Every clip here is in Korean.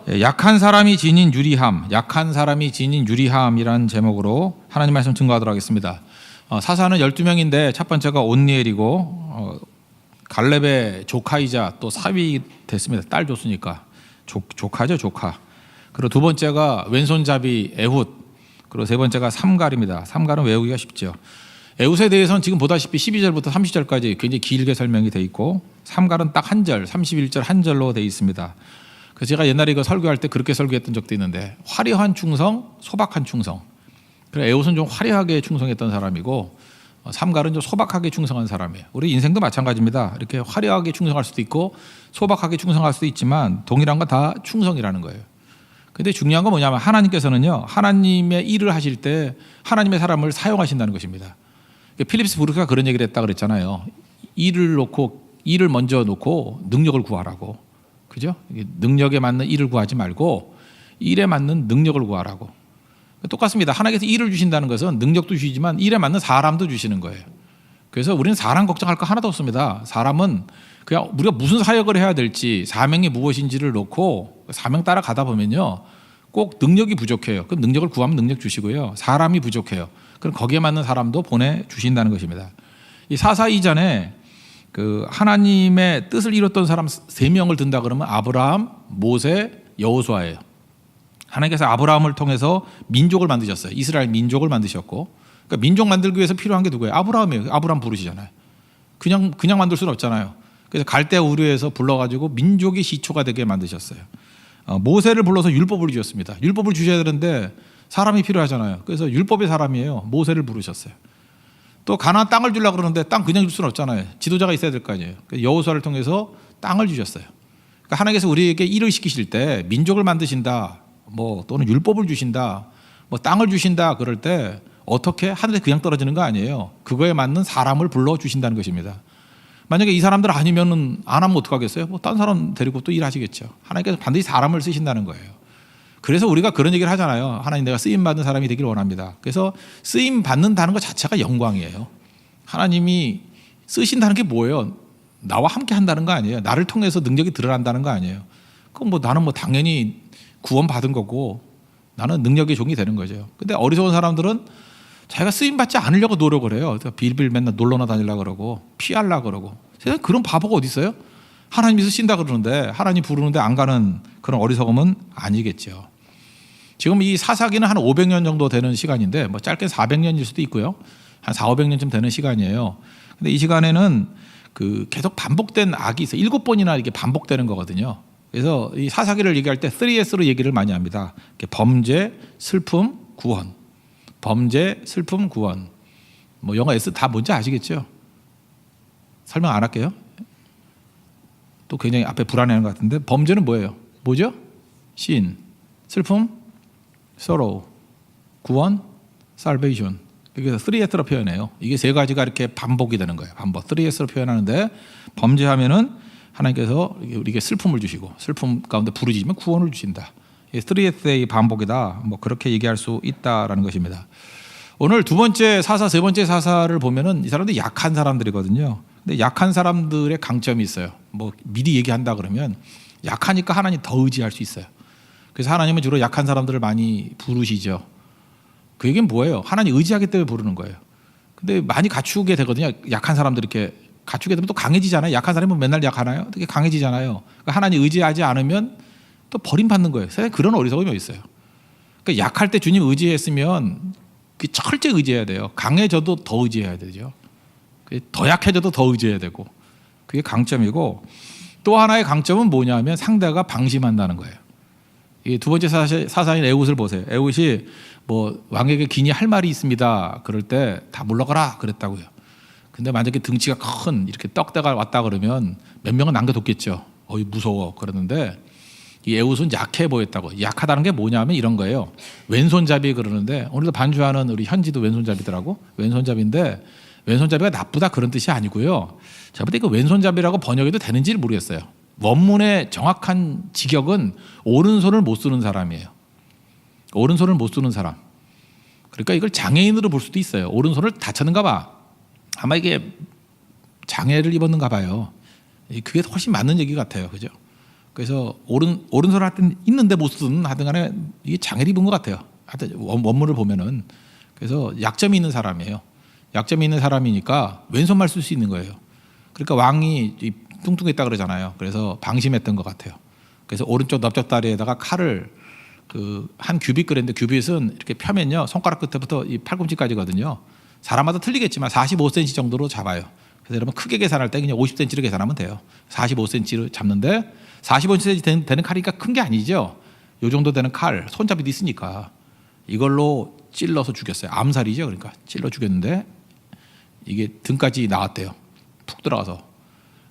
약한 사람이 지닌 유리함, 약한 사람이 지닌 유리함이라는 제목으로 하나님 말씀 증거하도록 하겠습니다. 사사는 12명인데 첫 번째가 온니엘이고 갈렙의 조카이자 또 사위 됐습니다. 딸 줬으니까 조카죠, 조카. 그리고 두 번째가 왼손잡이 에훗, 그리고 세 번째가 삼갈입니다. 삼갈은 외우기가 쉽죠. 에훗에 대해서는 지금 보다시피 12절부터 30절까지 굉장히 길게 설명이 돼 있고, 삼갈은 딱 한 절, 31절 한 절로 돼 있습니다. 그래서 제가 옛날에 이거 설교할 때 그렇게 설교했던 적도 있는데, 화려한 충성, 소박한 충성. 그래, 에훗은 좀 화려하게 충성했던 사람이고, 삼갈은 좀 소박하게 충성한 사람이에요. 우리 인생도 마찬가지입니다. 이렇게 화려하게 충성할 수도 있고 소박하게 충성할 수도 있지만 동일한 건 다 충성이라는 거예요. 근데 중요한 건 뭐냐면 하나님께서는요, 하나님의 일을 하실 때 하나님의 사람을 사용하신다는 것입니다. 필립스 브루크가 그런 얘기를 했다 그랬잖아요. 일을 먼저 놓고 능력을 구하라고. 그죠? 능력에 맞는 일을 구하지 말고 일에 맞는 능력을 구하라고. 똑같습니다. 하나님께서 일을 주신다는 것은 능력도 주시지만 일에 맞는 사람도 주시는 거예요. 그래서 우리는 사람 걱정할 거 하나도 없습니다. 사람은 그냥 우리가 무슨 사역을 해야 될지, 사명이 무엇인지를 놓고 사명 따라 가다 보면요, 꼭 능력이 부족해요. 그럼 능력을 구하면 능력 주시고요. 사람이 부족해요. 그럼 거기에 맞는 사람도 보내주신다는 것입니다. 이 사사 이전에 하나님의 뜻을 이뤘던 사람 3명을 든다 그러면 아브라함, 모세, 여호수아예요. 하나님께서 아브라함을 통해서 민족을 만드셨어요. 이스라엘 민족을 만드셨고, 그러니까 민족 만들기 위해서 필요한 게 누구예요? 아브라함이에요. 아브라함 부르시잖아요. 그냥 만들 수는 없잖아요. 그래서 갈대아 우르에서 불러가지고 민족의 시초가 되게 만드셨어요. 모세를 불러서 율법을 주셨습니다. 율법을 주셔야 되는데 사람이 필요하잖아요. 그래서 율법의 사람이에요. 모세를 부르셨어요. 또 가나안 땅을 주려고 그러는데 땅 그냥 줄 수는 없잖아요. 지도자가 있어야 될 거 아니에요. 여호수아를 통해서 땅을 주셨어요. 그러니까 하나님께서 우리에게 일을 시키실 때 민족을 만드신다, 또는 율법을 주신다, 땅을 주신다 그럴 때 어떻게 하늘에 그냥 떨어지는 거 아니에요. 그거에 맞는 사람을 불러 주신다는 것입니다. 만약에 이 사람들 아니면은 안 하면 어떡하겠어요? 딴 사람 데리고 또 일하시겠죠. 하나님께서 반드시 사람을 쓰신다는 거예요. 그래서 우리가 그런 얘기를 하잖아요. 하나님, 내가 쓰임 받는 사람이 되기를 원합니다. 그래서 쓰임 받는다는 것 자체가 영광이에요. 하나님이 쓰신다는 게 뭐예요? 나와 함께 한다는 거 아니에요. 나를 통해서 능력이 드러난다는 거 아니에요. 그럼 나는 당연히 구원 받은 거고 나는 능력의 종이 되는 거죠. 근데 어리석은 사람들은 자기가 쓰임 받지 않으려고 노력을 해요. 빌빌 맨날 놀러나 다니려고 그러고 피하려고 그러고. 세상에 그런 바보가 어디 있어요? 하나님이 쓰신다 그러는데, 하나님 부르는데 안 가는 그런 어리석음은 아니겠죠. 지금 이 사사기는 한 500년 정도 되는 시간인데, 짧게 400년일 수도 있고요. 한 400~500년쯤 되는 시간이에요. 근데 이 시간에는 계속 반복된 악이 있어요. 7번이나 이렇게 반복되는 거거든요. 그래서 이 사사기를 얘기할 때 3S로 얘기를 많이 합니다. 범죄, 슬픔, 구원. 범죄, 슬픔, 구원. 영어 S 다 뭔지 아시겠죠? 설명 안 할게요. 또 굉장히 앞에 불안해하는 것 같은데, 범죄는 뭐예요? 뭐죠? sin. 슬픔, sorrow. 구원, salvation. 그래서 3S로 표현해요. 이게 세 가지가 이렇게 반복이 되는 거예요. 반복. 3S로 표현하는데, 범죄하면은 하나님께서 우리에게 슬픔을 주시고, 슬픔 가운데 부르짖으면 구원을 주신다. 3S의 반복이다. 그렇게 얘기할 수 있다라는 것입니다. 오늘 두 번째 사사, 세 번째 사사를 보면은 이 사람들이 약한 사람들이거든요. 근데 약한 사람들의 강점이 있어요. 미리 얘기한다 그러면 약하니까 하나님 더 의지할 수 있어요. 그래서 하나님은 주로 약한 사람들을 많이 부르시죠. 그 얘기는 뭐예요? 하나님 의지하기 때문에 부르는 거예요. 근데 많이 갖추게 되거든요. 약한 사람들이 이렇게 갖추게 되면 또 강해지잖아요. 약한 사람은 맨날 약하나요? 되게 강해지잖아요. 그러니까 하나님 의지하지 않으면 또 버림받는 거예요. 세상에 그런 어리석음이 있어요. 그러니까 약할 때 주님 의지했으면 철저히 의지해야 돼요. 강해져도 더 의지해야 되죠. 더 약해져도 더 의지해야 되고. 그게 강점이고, 또 하나의 강점은 뭐냐면 상대가 방심한다는 거예요. 이 두 번째 사사인 에훗을 보세요. 에훗이 왕에게 기니 할 말이 있습니다. 그럴 때 다 물러가라 그랬다고요. 근데 만약에 등치가 큰 이렇게 떡대가 왔다 그러면 몇 명은 남겨뒀겠죠. 무서워 그러는데, 이 에훗은 약해 보였다고. 약하다는 게 뭐냐면 이런 거예요. 왼손잡이 그러는데, 오늘도 반주하는 우리 현지도 왼손잡이더라고. 왼손잡이인데, 왼손잡이가 나쁘다 그런 뜻이 아니고요. 제가 볼 때 그 왼손잡이라고 번역해도 되는지 모르겠어요. 원문의 정확한 직역은 오른손을 못 쓰는 사람이에요. 오른손을 못 쓰는 사람. 그러니까 이걸 장애인으로 볼 수도 있어요. 오른손을 다쳤는가 봐. 아마 이게 장애를 입었는가 봐요. 그게 훨씬 맞는 얘기 같아요. 그죠? 그래서 오른손을 하여튼 있는데 못 쓰는 하여튼간에 이게 장애를 입은 것 같아요. 하여튼 원문을 보면은. 그래서 약점이 있는 사람이에요. 약점이 있는 사람이니까 왼손만 쓸 수 있는 거예요. 그러니까 왕이 뚱뚱했다 그러잖아요. 그래서 방심했던 것 같아요. 그래서 오른쪽 넓적다리에다가 칼을 한 규빗 그랬는데 규빗은 이렇게 펴면요 손가락 끝에부터 이 팔꿈치까지거든요. 사람마다 틀리겠지만 45cm 정도로 잡아요. 그래서 여러분 크게 계산할 때 그냥 50cm로 계산하면 돼요. 45cm로 잡는데 45cm 되는 칼이니까 큰 게 아니죠. 이 정도 되는 칼 손잡이도 있으니까 이걸로 찔러서 죽였어요. 암살이죠. 그러니까 찔러 죽였는데 이게 등까지 나왔대요. 푹 들어가서.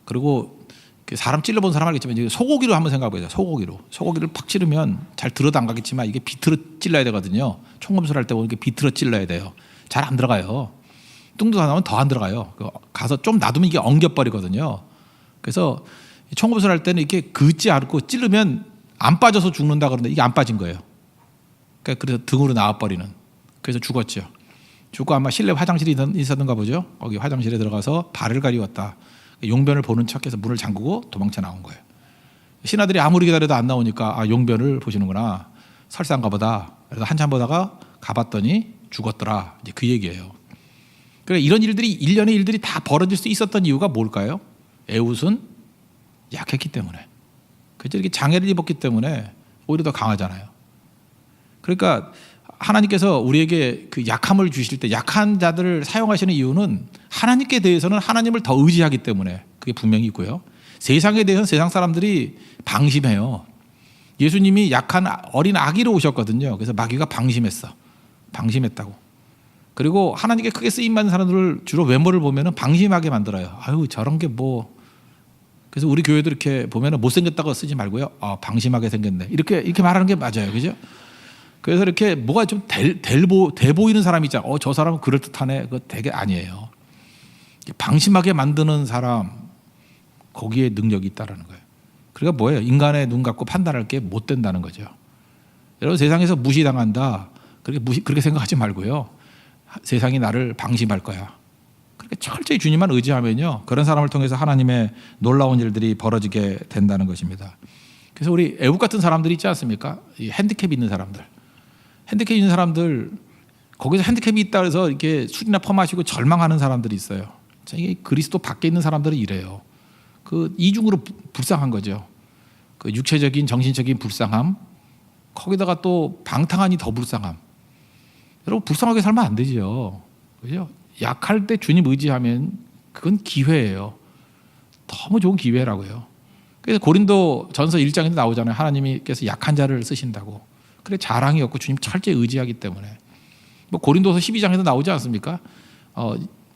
그리고 사람 찔러본 사람 알겠지만 이제 소고기로 한번 생각해보세요. 소고기를 팍 찌르면 잘 들어도 안 가겠지만 이게 비틀어 찔러야 되거든요. 총검술 할 때 보면 이렇게 비틀어 찔러야 돼요. 잘 안 들어가요. 뚱뚱 나오면 더 안 들어가요. 가서 좀 놔두면 이게 엉겨버리거든요. 그래서 총검술 할 때는 이렇게 긋지 않고 찌르면 안 빠져서 죽는다 그러는데 이게 안 빠진 거예요. 그래서 등으로 나와버리는. 그래서 죽었죠. 죽고 아마 실내 화장실이 있었는가 보죠. 거기 화장실에 들어가서 발을 가리웠다. 용변을 보는 척해서 문을 잠그고 도망쳐 나온 거예요. 신하들이 아무리 기다려도 안 나오니까 용변을 보시는구나. 설사인가 보다. 그래서 한참 보다가 가봤더니 죽었더라. 이제 그 얘기예요. 그러니까 이런 일들이 일련의 일들이 다 벌어질 수 있었던 이유가 뭘까요? 에훗은 약했기 때문에. 그래서 이렇게 장애를 입었기 때문에 오히려 더 강하잖아요. 그러니까 하나님께서 우리에게 그 약함을 주실 때 약한 자들을 사용하시는 이유는 하나님께 대해서는 하나님을 더 의지하기 때문에 그게 분명히 있고요. 세상에 대해서는 세상 사람들이 방심해요. 예수님이 약한 어린 아기로 오셨거든요. 그래서 마귀가 방심했다고. 그리고 하나님께 크게 쓰임받는 사람들을 주로 외모를 보면 방심하게 만들어요. 아유 저런 게 뭐. 그래서 우리 교회도 이렇게 보면 못생겼다고 쓰지 말고요. 방심하게 생겼네. 이렇게 말하는 게 맞아요. 그죠? 그래서 이렇게 뭐가 좀 돼 보이는 사람이 있잖아요. 저 사람은 그럴듯하네. 그거 되게 아니에요. 방심하게 만드는 사람 거기에 능력이 있다라는 거예요. 그러니까 뭐예요? 인간의 눈 갖고 판단할 게 못 된다는 거죠. 여러분 세상에서 무시당한다. 그렇게 생각하지 말고요. 세상이 나를 방심할 거야. 그렇게 철저히 주님만 의지하면요. 그런 사람을 통해서 하나님의 놀라운 일들이 벌어지게 된다는 것입니다. 그래서 우리 애국 같은 사람들이 있지 않습니까? 이 핸디캡 있는 사람들. 핸디캡 있는 사람들 거기서 핸디캡이 있다 해서 이렇게 술이나 퍼마시고 절망하는 사람들이 있어요. 이게 그리스도 밖에 있는 사람들은 이래요. 그 이중으로 불쌍한 거죠. 그 육체적인 정신적인 불쌍함 거기다가 또 방탕하니 더 불쌍함. 여러분 불쌍하게 살면 안 되죠. 그죠? 약할 때 주님 의지하면 그건 기회예요. 너무 좋은 기회라고요. 그래서 고린도 전서 1장에도 나오잖아요. 하나님께서 약한 자를 쓰신다고. 그래 자랑이 없고 주님 철저히 의지하기 때문에. 뭐 고린도서 12장에도 나오지 않습니까?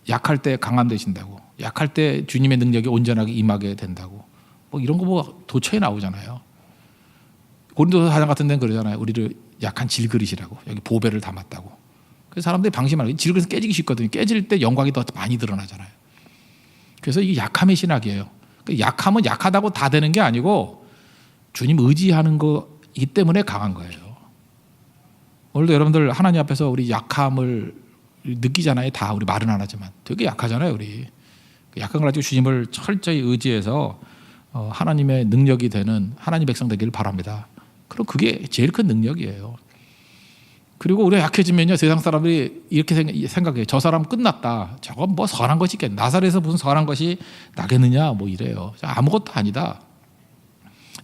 약할 때 강함 되신다고. 약할 때 주님의 능력이 온전하게 임하게 된다고. 뭐 이런 거 뭐 도처에 나오잖아요. 고린도서 4장 같은 데는 그러잖아요. 우리를 약한 질그릇이라고. 여기 보배를 담았다고. 그래서 사람들이 방심하는 질그릇은 깨지기 쉽거든요. 깨질 때 영광이 더 많이 드러나잖아요. 그래서 이게 약함의 신학이에요. 약함은 약하다고 다 되는 게 아니고 주님 의지하는 거이기 때문에 강한 거예요. 오늘도 여러분들 하나님 앞에서 우리 약함을 느끼잖아요. 다 우리 말은 안 하지만 되게 약하잖아요. 우리 약한 걸 가지고 주님을 철저히 의지해서 하나님의 능력이 되는 하나님 백성 되기를 바랍니다. 그럼 그게 제일 큰 능력이에요. 그리고 우리가 약해지면요 세상 사람들이 이렇게 생각해요. 저 사람 끝났다. 저건 뭐 선한 것이 있겠네. 나사렛에서 무슨 선한 것이 나겠느냐 뭐 이래요. 아무것도 아니다.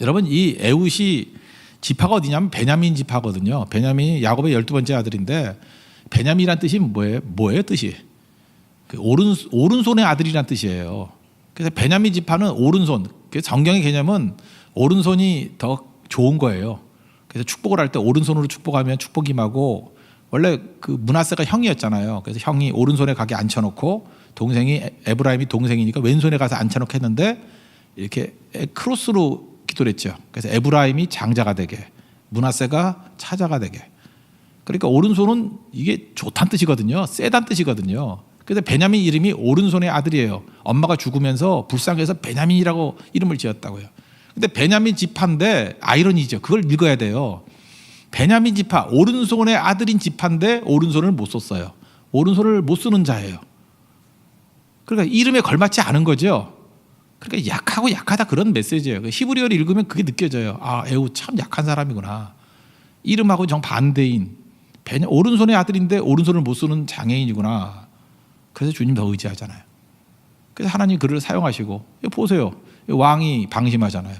여러분 이 에훗이 지파가 어디냐면 베냐민 지파거든요. 베냐민이 야곱의 12번째 아들인데 베냐민이란 뜻이 뭐예요 뜻이? 그 오른손의 아들이란 뜻이에요. 그래서 베냐민 지파는 오른손. 그래서 성경의 개념은 오른손이 더 좋은 거예요. 그래서 축복을 할 때 오른손으로 축복하면 축복이 임하고 원래 그 므낫세가 형이었잖아요. 그래서 형이 오른손에 가게 앉혀놓고 동생이 에브라임이 동생이니까 왼손에 가서 앉혀놓고 했는데 이렇게 크로스로 기도를 했죠. 그래서 에브라임이 장자가 되게 므낫세가 차자가 되게. 그러니까 오른손은 이게 좋다는 뜻이거든요. 세다는 뜻이거든요. 그래서 베냐민 이름이 오른손의 아들이에요. 엄마가 죽으면서 불쌍해서 베냐민이라고 이름을 지었다고요. 근데 베냐민 지파인데 아이러니죠. 그걸 읽어야 돼요. 베냐민 지파 오른손의 아들인 지파인데 오른손을 못 썼어요. 오른손을 못 쓰는 자예요. 그러니까 이름에 걸맞지 않은 거죠. 그러니까 약하고 약하다 그런 메시지예요. 히브리어를 읽으면 그게 느껴져요. 아, 에우 참 약한 사람이구나. 이름하고 정반대인 오른손의 아들인데 오른손을 못 쓰는 장애인이구나. 그래서 주님 더 의지하잖아요. 그래서 하나님 그를 사용하시고 보세요. 왕이 방심하잖아요.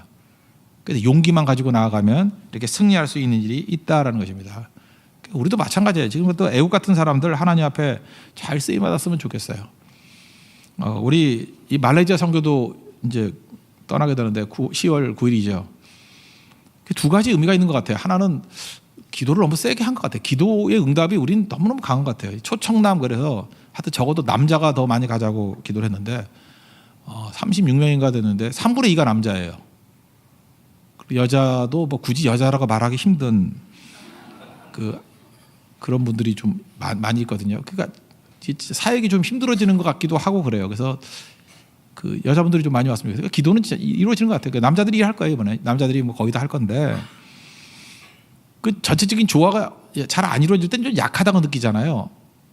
그래서 용기만 가지고 나아가면 이렇게 승리할 수 있는 일이 있다라는 것입니다. 우리도 마찬가지예요. 지금부터 애국 같은 사람들 하나님 앞에 잘 쓰임 받았으면 좋겠어요. 우리 이 말레이시아 선교도 이제 떠나게 되는데 10월 9일이죠. 두 가지 의미가 있는 것 같아요. 하나는 기도를 너무 세게 한 것 같아요. 기도의 응답이 우린 너무너무 강한 것 같아요. 초청남 그래서 하여튼 적어도 남자가 더 많이 가자고 기도를 했는데 36명인가 됐는데 3분의 2가 남자예요. 여자도 뭐 굳이 여자라고 말하기 힘든 그런 분들이 좀 많이 있거든요. 그러니까 사역이 좀 힘들어지는 것 같기도 하고 그래요. 그래서 그 여자분들이 좀 많이 왔습니다. 그러니까 기도는 진짜 이루어지는 것 같아요. 그러니까 남자들이 할 거예요 이번에. 남자들이 뭐 거의 다 할 건데 그 전체적인 조화가 잘 안 이루어질 땐 좀 약하다고 느끼잖아요.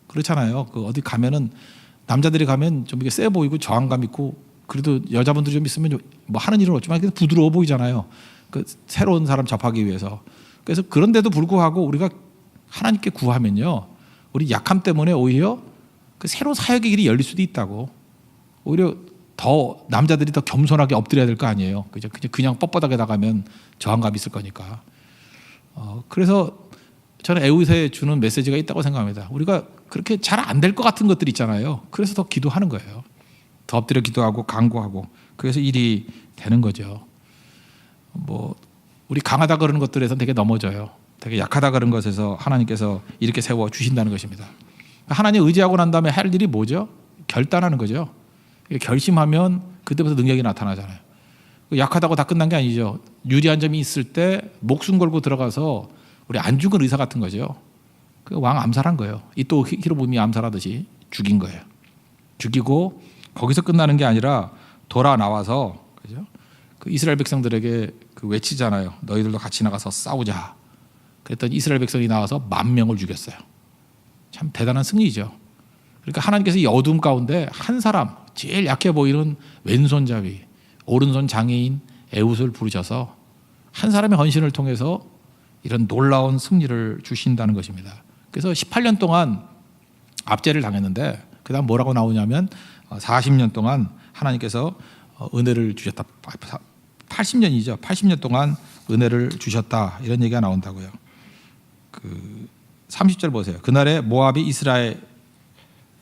그렇잖아요. 그 어디 가면은 남자들이 가면 좀 이게 세 보이고 저항감 있고 그래도 여자분들이 좀 있으면 뭐 하는 일은 없지만 그래도 부드러워 보이잖아요. 그 새로운 사람 접하기 위해서. 그래서 그런데도 불구하고 우리가 하나님께 구하면요, 우리 약함 때문에 오히려 그 새로운 사역의 길이 열릴 수도 있다고. 오히려 더 남자들이 더 겸손하게 엎드려야 될 거 아니에요. 그냥 뻣뻣하게 나가면 저항감이 있을 거니까. 그래서 저는 에웃에 주는 메시지가 있다고 생각합니다. 우리가 그렇게 잘 안 될 것 같은 것들 있잖아요. 그래서 더 기도하는 거예요. 더 엎드려 기도하고 간구하고 그래서 일이 되는 거죠. 뭐 우리 강하다 그러는 것들에서 되게 넘어져요. 되게 약하다 그런 것에서 하나님께서 이렇게 세워 주신다는 것입니다. 하나님 의지하고 난 다음에 할 일이 뭐죠? 결단하는 거죠. 결심하면 그때부터 능력이 나타나잖아요. 약하다고 다 끝난 게 아니죠. 유리한 점이 있을 때 목숨 걸고 들어가서 우리 안 죽은 의사 같은 거죠. 그 왕 암살한 거예요. 이 또 히로부미 암살하듯이 죽인 거예요. 죽이고 거기서 끝나는 게 아니라 돌아 나와서 그죠? 그 이스라엘 백성들에게 그 외치잖아요. 너희들도 같이 나가서 싸우자. 그랬더니 이스라엘 백성이 나와서 10,000명을 죽였어요. 참 대단한 승리죠. 그러니까 하나님께서 이 어둠 가운데 한 사람 제일 약해 보이는 왼손잡이 오른손 장애인 에웃을 부르셔서 한 사람의 헌신을 통해서 이런 놀라운 승리를 주신다는 것입니다. 그래서 18년 동안 압제를 당했는데 그 다음 뭐라고 나오냐면 40년 동안 하나님께서 은혜를 주셨다. 80년이죠. 80년 동안 은혜를 주셨다. 이런 얘기가 나온다고요. 그 30절 보세요. 그날에 모압이 이스라엘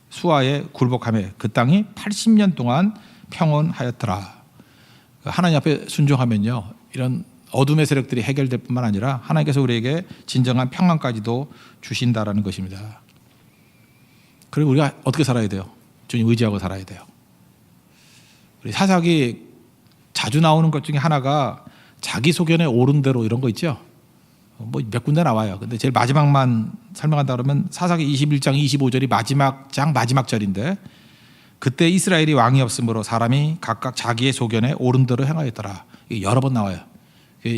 수아에 굴복하며 그 땅이 80년 동안 평온하였더라. 하나님 앞에 순종하면요, 이런 어둠의 세력들이 해결될 뿐만 아니라 하나님께서 우리에게 진정한 평안까지도 주신다라는 것입니다. 그리고 우리가 어떻게 살아야 돼요? 주님 의지하고 살아야 돼요. 우리 사사기 자주 나오는 것 중에 하나가 자기 소견에 옳은 대로 이런 거 있죠. 뭐 몇 군데 나와요. 근데 제일 마지막만 설명한다 그러면 사사기 21장 25절이 마지막 장 마지막 절인데, 그때 이스라엘이 왕이 없으므로 사람이 각각 자기의 소견에 옳은 대로 행하였더라. 이게 여러 번 나와요.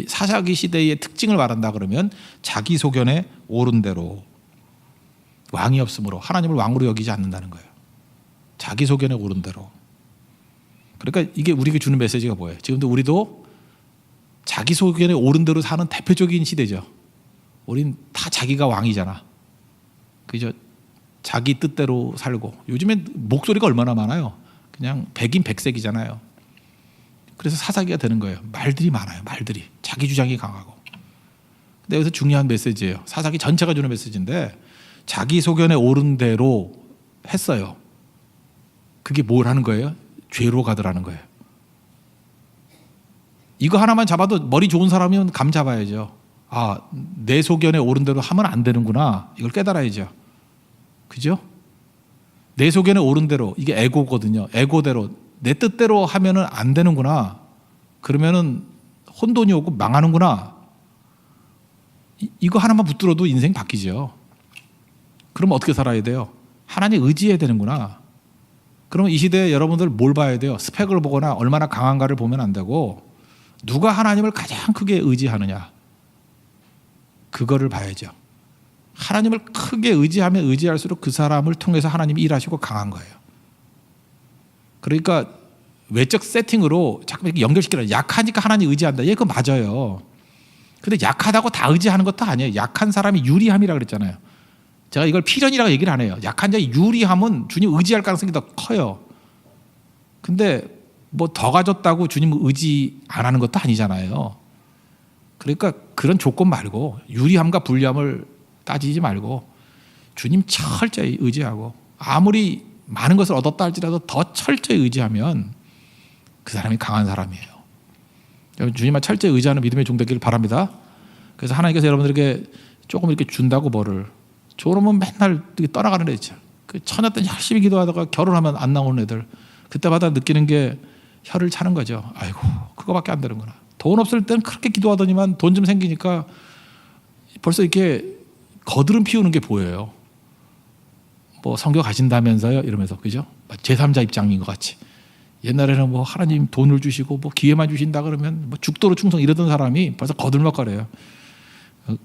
사사기 시대의 특징을 말한다 그러면 자기 소견에 옳은 대로, 왕이 없으므로 하나님을 왕으로 여기지 않는다는 거예요. 자기 소견에 옳은 대로. 그러니까 이게 우리에게 주는 메시지가 뭐예요? 지금도 우리도 자기 소견에 옳은 대로 사는 대표적인 시대죠. 우린 다 자기가 왕이잖아. 그죠? 자기 뜻대로 살고. 요즘엔 목소리가 얼마나 많아요. 그냥 백인 백색이잖아요. 그래서 사사기가 되는 거예요. 말들이 많아요. 말들이. 자기 주장이 강하고. 근데 여기서 중요한 메시지예요. 사사기 전체가 주는 메시지인데 자기 소견에 옳은 대로 했어요. 그게 뭘 하는 거예요? 죄로 가더라는 거예요. 이거 하나만 잡아도 머리 좋은 사람이면 감 잡아야죠. 아, 내 소견에 옳은 대로 하면 안 되는구나. 이걸 깨달아야죠. 그죠? 내 소견에 옳은 대로, 이게 에고거든요. 에고대로 내 뜻대로 하면은 안 되는구나. 그러면은 혼돈이 오고 망하는구나. 이거 하나만 붙들어도 인생 바뀌죠. 그러면 어떻게 살아야 돼요? 하나님 의지해야 되는구나. 그러면 이 시대에 여러분들 뭘 봐야 돼요? 스펙을 보거나 얼마나 강한가를 보면 안 되고, 누가 하나님을 가장 크게 의지하느냐, 그거를 봐야죠. 하나님을 크게 의지하면 의지할수록 그 사람을 통해서 하나님이 일하시고 강한 거예요. 그러니까 외적 세팅으로 자꾸 이렇게 연결시키려 약하니까 하나님 의지한다. 예, 그거 맞아요. 근데 약하다고 다 의지하는 것도 아니에요. 약한 사람이 유리함이라 그랬잖아요. 제가 이걸 필연이라고 얘기를 안 해요. 약한 자의 유리함은 주님 의지할 가능성이 더 커요. 근데 뭐 더 가졌다고 주님 의지 안 하는 것도 아니잖아요. 그러니까 그런 조건 말고 유리함과 불리함을 따지지 말고 주님 철저히 의지하고 아무리 많은 것을 얻었다 할지라도 더 철저히 의지하면 그 사람이 강한 사람이에요. 주님만 철저히 의지하는 믿음의 종 되기를 바랍니다. 그래서 하나님께서 여러분들에게 조금 이렇게 준다고 뭐를 저러면 맨날 떠나가는 애들, 그 처녀 때 열심히 기도하다가 결혼하면 안 나오는 애들, 그때마다 느끼는 게 혀를 차는 거죠. 아이고 그거밖에 안 되는구나. 돈 없을 땐 그렇게 기도하더니만 돈 좀 생기니까 벌써 이렇게 거드름 피우는 게 보여요. 뭐 선교 가신다면서요 이러면서, 그죠? 제3자 입장인 것 같이. 옛날에는 뭐 하나님 돈을 주시고 뭐 기회만 주신다 그러면 뭐 죽도록 충성 이러던 사람이 벌써 거들먹거려요.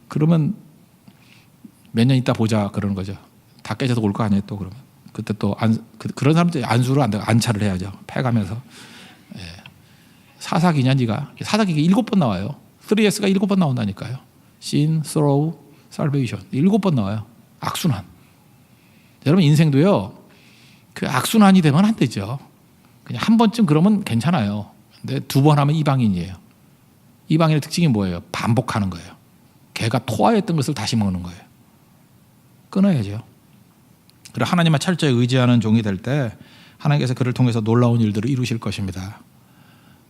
그러면 몇 년 있다 보자 그러는 거죠. 다 깨져서 올 거 아니에요 또. 그러면 그때 또 그런 사람들 안수를 안 되고 안차를 해야죠. 패가면서. 예. 사사기냐 네가. 사사기가 7번 나와요. 3S가 7번 나온다니까요. Sin, Sorrow, Salvation 7번 나와요. 악순환. 여러분 인생도요, 그 악순환이 되면 안 되죠. 그냥 한 번쯤 그러면 괜찮아요. 근데 2번 하면 이방인이에요. 이방인의 특징이 뭐예요? 반복하는 거예요. 개가 토하였던 것을 다시 먹는 거예요. 끊어야죠. 그리고 하나님만 철저히 의지하는 종이 될 때 하나님께서 그를 통해서 놀라운 일들을 이루실 것입니다.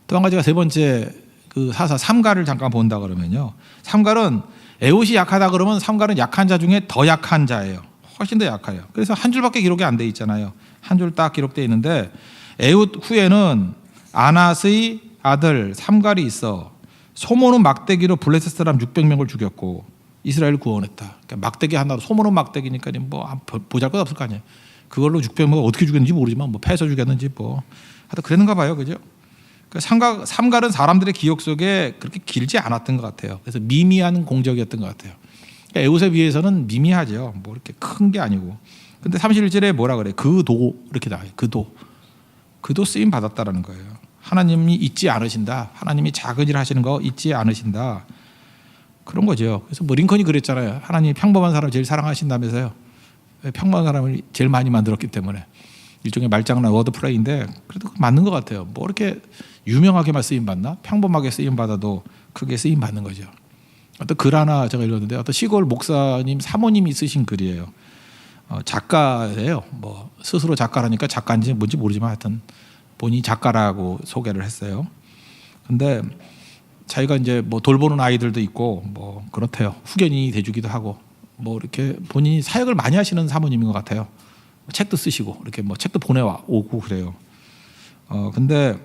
또 한 가지가 세 번째, 그 사사 삼갈을 잠깐 본다 그러면요, 삼갈은 에웃이 약하다 그러면 삼갈은 약한 자 중에 더 약한 자예요. 훨씬 더 약해요. 그래서 한 줄밖에 기록이 안 돼 있잖아요. 한 줄 딱 기록되어 있는데 에웃 후에는 아낫의 아들 삼갈이 있어 소모는 막대기로 블레셋 사람 600명을 죽였고 이스라엘을 구원했다. 그러니까 막대기 하나로, 소모는 막대기니까 뭐 보잘것 없을 거 아니에요. 그걸로 600명을 어떻게 죽였는지 모르지만 뭐 패서 죽였는지 뭐 하여튼 그랬는가 봐요. 그죠? 그러니까 삼갈은 사람들의 기억 속에 그렇게 길지 않았던 것 같아요. 그래서 미미한 공적이었던 것 같아요. 그러니까 에웃에 비해서는 미미하죠. 뭐 이렇게 큰 게 아니고. 근데 31절에 뭐라 그래? 그도 이렇게 나와요. 그도 쓰임 받았다라는 거예요. 하나님이 잊지 않으신다. 하나님이 작은 일 하시는 거 잊지 않으신다. 그런 거죠. 그래서 뭐 링컨이 그랬잖아요. 하나님이 평범한 사람을 제일 사랑하신다면서요. 평범한 사람을 제일 많이 만들었기 때문에. 일종의 말장난 워드 플레이인데 그래도 맞는 것 같아요. 뭐 이렇게 유명하게만 쓰임 받나? 평범하게 쓰임 받아도 크게 쓰임 받는 거죠. 어떤 글 하나 제가 읽었는데 어떤 시골 목사님 사모님이 쓰신 글이에요. 작가예요. 뭐 스스로 작가라니까 작가인지 뭔지 모르지만 하여튼 본인이 작가라고 소개를 했어요. 근데 자기가 이제 뭐 돌보는 아이들도 있고 뭐 그렇대요. 후견인이 돼주기도 하고 뭐 이렇게 본인이 사역을 많이 하시는 사모님인 것 같아요. 책도 쓰시고 이렇게 뭐 책도 보내와 오고 그래요. 근데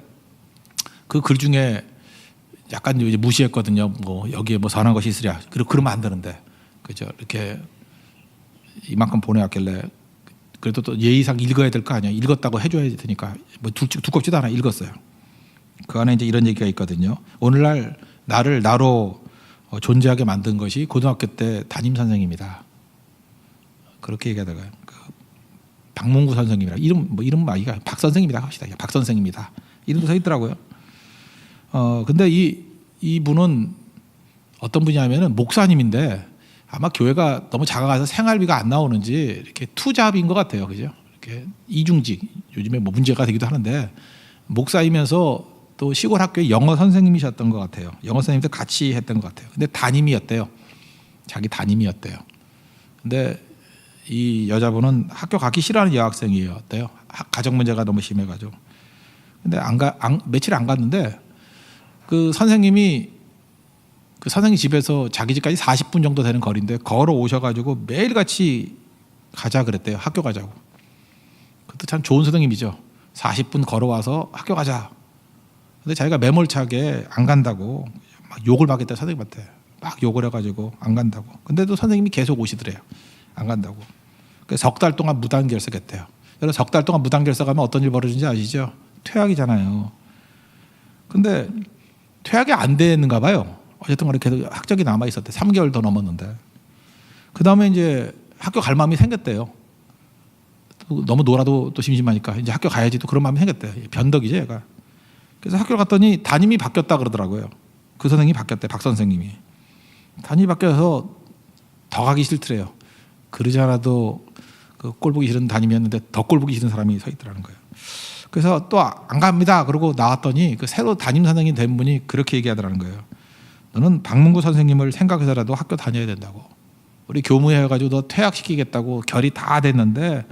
그 글 중에 약간 이제 무시했거든요. 뭐 여기에 뭐 선한 것이 있으랴. 그러면 안 되는데, 그죠? 이렇게 이만큼 보내왔길래 그래도 또 예의상 읽어야 될 거 아니야. 읽었다고 해줘야 되니까 뭐 두껍지도 않아 읽었어요. 그 안에 이제 이런 얘기가 있거든요. 오늘날 나를 나로 존재하게 만든 것이 고등학교 때 담임 선생님이다. 그렇게 얘기하다가 그 박문구 선생님이라 이름 아이가 박 선생님이다 합시다. 박 선생님이다. 이름도 서 있더라고요. 근데 이분은 어떤 분이냐면은 목사님인데 아마 교회가 너무 작아가서 생활비가 안 나오는지 이렇게 투잡인 것 같아요. 그죠? 이렇게 이중직, 요즘에 뭐 문제가 되기도 하는데 목사이면서 또 시골 학교에 영어 선생님이셨던 것 같아요. 영어 선생님도 같이 했던 것 같아요. 근데 담임이었대요. 자기 담임이었대요. 근데 이 여자분은 학교 가기 싫어하는 여학생이었대요. 가정 문제가 너무 심해가지고. 근데 며칠 안 갔는데 그 선생님 집에서 자기 집까지 40분 정도 되는 거리인데 걸어 오셔가지고 매일같이 가자 그랬대요. 학교 가자고. 그것도 참 좋은 선생님이죠. 40분 걸어와서 학교 가자. 근데 자기가 매몰차게 안 간다고 막 욕을 하겠다 선생님한테. 막 욕을 해가지고 안 간다고. 근데도 선생님이 계속 오시더래요. 안 간다고. 그래서 석 달 동안 무단결석했대요. 여러분 석 달 동안 무단결석하면 어떤 일 벌어지는지 아시죠? 퇴학이잖아요. 근데 퇴학이 안 됐는가 봐요. 어쨌든 간에 계속 학적이 남아 있었대. 3개월 더 넘었는데. 그 다음에 이제 학교 갈 마음이 생겼대요. 너무 놀아도 또 심심하니까 이제 학교 가야지 또 그런 마음이 생겼대. 변덕이죠, 얘가. 그래서 학교를 갔더니 담임이 바뀌었다 그러더라고요. 그 선생님이 바뀌었대, 박 선생님이. 담임이 바뀌어서 더 가기 싫더래요. 그러지 않아도 그 꼴보기 싫은 담임이었는데 더 꼴보기 싫은 사람이 서 있더라는 거예요. 그래서 또 안 갑니다. 그러고 나왔더니 그 새로 담임 선생님 된 분이 그렇게 얘기하더라는 거예요. 너는 박문구 선생님을 생각해서라도 학교 다녀야 된다고. 우리 교무회 해가지고 너 퇴학시키겠다고 결의 다 됐는데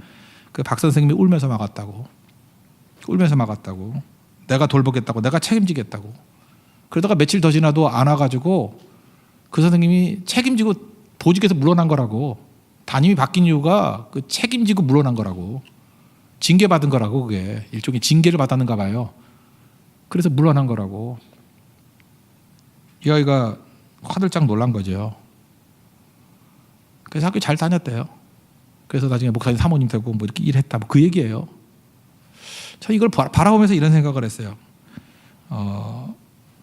그 박 선생님이 울면서 막았다고. 울면서 막았다고. 내가 돌보겠다고. 내가 책임지겠다고. 그러다가 며칠 더 지나도 안 와가지고 그 선생님이 책임지고 보직에서 물러난 거라고. 담임이 바뀐 이유가 그 책임지고 물러난 거라고. 징계받은 거라고. 그게 일종의 징계를 받았는가 봐요. 그래서 물러난 거라고. 이 아이가 화들짝 놀란 거죠. 그래서 학교 잘 다녔대요. 그래서 나중에 목사님 사모님 되고 뭐 이렇게 일했다. 뭐 그 얘기예요. 저 이걸 바라보면서 이런 생각을 했어요.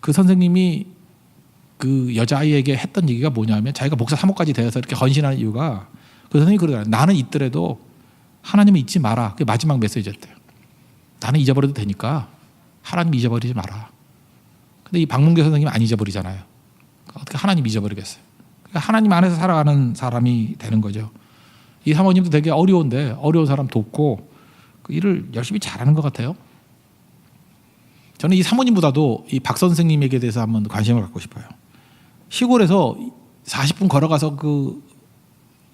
그 선생님이 그 여자아이에게 했던 얘기가 뭐냐면 자기가 목사 사모까지 되어서 이렇게 헌신하는 이유가 그 선생님이 그러더라고요. 나는 있더라도 하나님을 잊지 마라. 그게 마지막 메시지였대요. 나는 잊어버려도 되니까 하나님 잊어버리지 마라. 근데 이 박문규 선생님은 안 잊어버리잖아요. 어떻게 하나님 잊어버리겠어요. 그러니까 하나님 안에서 살아가는 사람이 되는 거죠. 이 사모님도 되게 어려운데 어려운 사람 돕고 그 일을 열심히 잘하는 것 같아요. 저는 이 사모님보다도 이 박 선생님에게 대해서 한번 관심을 갖고 싶어요. 시골에서 40분 걸어가서 그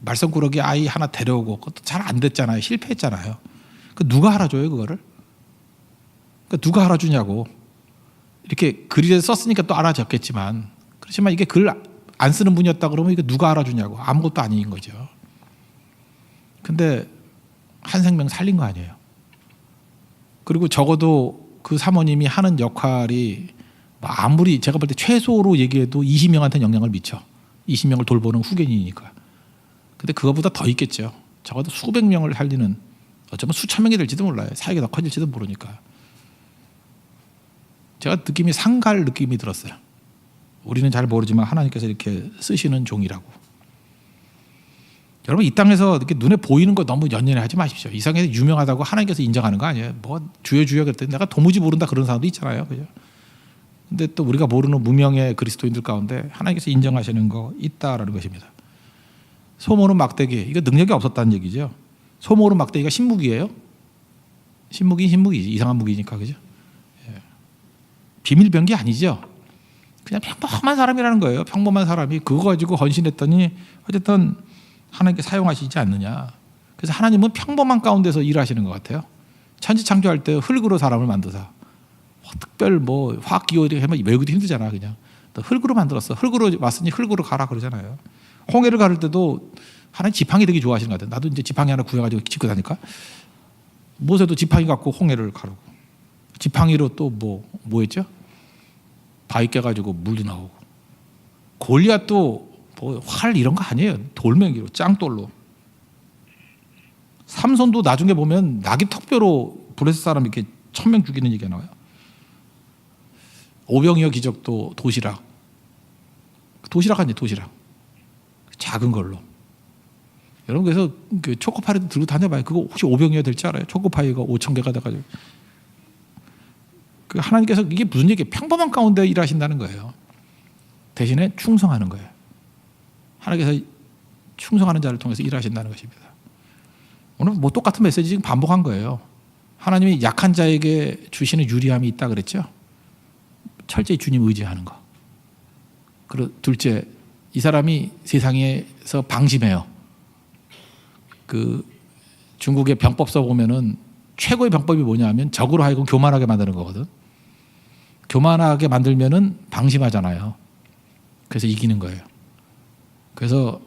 말썽꾸러기 아이 하나 데려오고 그것도 잘 안 됐잖아요. 실패했잖아요. 그 누가 알아줘요 그거를? 그러니까 누가 알아주냐고. 이렇게 글에 썼으니까 또 알아졌겠지만 그렇지만 이게 글 안 쓰는 분이었다 그러면 이게 누가 알아주냐고. 아무것도 아닌 거죠. 근데 한 생명 살린 거 아니에요. 그리고 적어도 그 사모님이 하는 역할이 아무리 제가 볼 때 최소로 얘기해도 20명한테는 영향을 미쳐. 20명을 돌보는 후견인이니까. 근데 그거보다 더 있겠죠. 적어도 수백 명을 살리는 어쩌면 수천 명이 될지도 몰라요. 사역이 더 커질지도 모르니까. 제가 느낌이 상갈 느낌이 들었어요. 우리는 잘 모르지만 하나님께서 이렇게 쓰시는 종이라고. 여러분 이 땅에서 이렇게 눈에 보이는 거 너무 연연하지 마십시오. 이 세상에서 유명하다고 하나님께서 인정하는 거 아니에요. 뭐 주여 주여 그랬더니 내가 도무지 모른다 그런 사람도 있잖아요. 그죠? 근데 또 우리가 모르는 무명의 그리스도인들 가운데 하나님께서 인정하시는 거 있다라는 것입니다. 소모는 막대기. 이거 능력이 없었다는 얘기죠. 소모는 막대기가 신무기예요. 신무기지. 이상한 무기니까. 그죠? 예. 비밀병기 아니죠. 그냥 평범한 사람이라는 거예요. 평범한 사람이 그거 가지고 헌신했더니 어쨌든 하나님께 사용하시지 않느냐. 그래서 하나님은 평범한 가운데서 일하시는 것 같아요. 천지 창조할 때 흙으로 사람을 만드사. 특별 뭐 화학 기호 이렇게 하면 외우기도 힘들잖아. 그냥 또 흙으로 만들었어. 흙으로 왔으니 흙으로 가라 그러잖아요. 홍해를 가를 때도 하나님 지팡이 되게 좋아하시는 것 같아요. 나도 이제 지팡이 하나 구해가지고 짚고 다니까 모세도 지팡이 갖고 홍해를 가르고 지팡이로 또 뭐 했죠? 바위 깨가지고 물도 나오고 골리앗도 뭐 활 이런 거 아니에요. 돌멩이로 짱돌로. 삼손도 나중에 보면 낙이 턱뼈로 브레스 사람 이렇게 1000명 죽이는 얘기가 나와요. 오병이어 기적도 도시락 아니에요. 도시락 작은 걸로. 여러분 그래서 그 초코파이도 들고 다녀봐요. 그거 혹시 오병이어 될지 알아요? 초코파이가 5000개가 돼가지고. 그 하나님께서 이게 무슨 얘기예요? 평범한 가운데 일하신다는 거예요. 대신에 충성하는 거예요. 하나님께서 충성하는 자를 통해서 일하신다는 것입니다. 오늘 뭐 똑같은 메시지 지금 반복한 거예요. 하나님이 약한 자에게 주시는 유리함이 있다 그랬죠. 철저히 주님 의지하는 거. 그리고 둘째, 이 사람이 세상에서 방심해요. 그 중국의 병법서 보면은 최고의 병법이 뭐냐 하면 적으로 하여금 교만하게 만드는 거거든. 교만하게 만들면은 방심하잖아요. 그래서 이기는 거예요. 그래서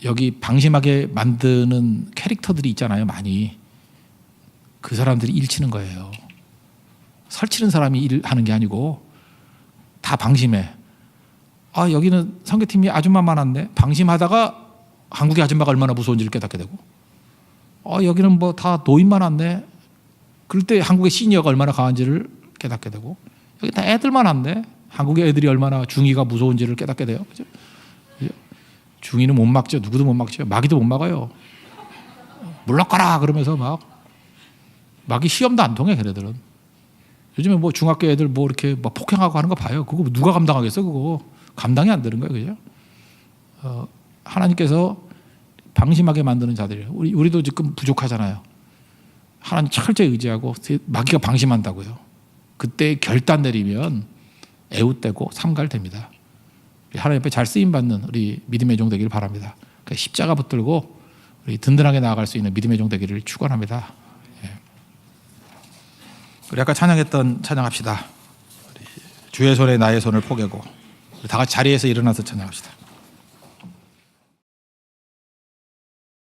여기 방심하게 만드는 캐릭터들이 있잖아요. 많이. 그 사람들이 일치는 거예요. 설치는 사람이 일하는 게 아니고 다 방심해. 아 여기는 선교팀이 아줌마 많았네. 방심하다가 한국의 아줌마가 얼마나 무서운지를 깨닫게 되고 여기는 뭐 다 노인만 왔네. 그럴 때 한국의 시니어가 얼마나 강한지를 깨닫게 되고 여기 다 애들만 왔네. 한국의 애들이 얼마나 중이가 무서운지를 깨닫게 돼요. 그죠? 중이는 못 막죠. 누구도 못 막죠. 마귀도 못 막아요. 물러가라 그러면서 막 마귀 시험도 안 통해 걔네들은. 요즘에 뭐 중학교 애들 뭐 이렇게 막 폭행하고 하는 거 봐요. 그거 누가 감당하겠어? 그거 감당이 안 되는 거예요, 그죠? 하나님께서 방심하게 만드는 자들이에요. 우리도 지금 부족하잖아요. 하나님 철저히 의지하고 마귀가 방심한다고요. 그때 결단 내리면 애웃되고 삼갈됩니다. 하나님 앞에 잘 쓰임 받는 우리 믿음의 종 되기를 바랍니다. 그러니까 십자가 붙들고 우리 든든하게 나아갈 수 있는 믿음의 종 되기를 축원합니다. 우리 아까 찬양했던 찬양합시다. 주의 손에 나의 손을 포개고 다 같이 자리에서 일어나서 찬양합시다.